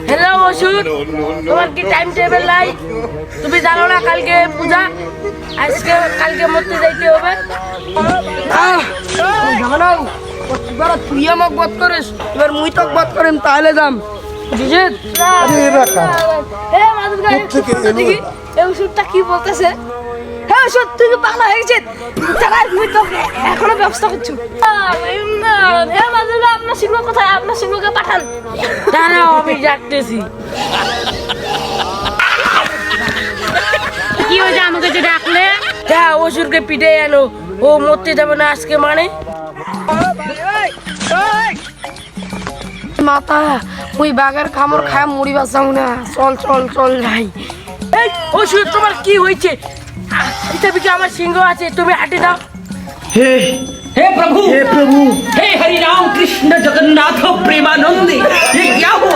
Hello ওষুধ, তোমার কি টাইম টেবিল নাই? তুমি জানো না কালকে পূজা, কালকে মরতে যাইতে হবে। এবার তুই আমাকে বধ করিস, এবার মুই তোকে বধ করিম, তাহলে যাম বুঝিস? এই ওষুধটা কি বলতেছে? হ্যাঁ ওষুধ, তুই কি পাগলা হয়ে গেছিস? মুই তোকে এখনো ব্যবস্থা করছি। আপনার সিংহ কোথায়? আপনার সিংহকে পাঠান। দাঁড়াও, আমি ডাকতেছি। কি হয়েছে আমাকে যে ডাকলে? হ্যাঁ, অসুরকে পিঠে এনো, ও মরতে যাবে না আজকে। মানে মাথা ওই বাঘের খামর খায় মুড়ি বাঁচাও না। চল চল চল যাই। এই অসুর, তোমার কি হয়েছে? পৃথিবী কি আমার সিংহ আছে? তুমি হাঁটে দাও। हे हे प्रभु हे हरि राम कृष्ण जगन्नाथ प्रेमानंदी, ये क्या हुआ?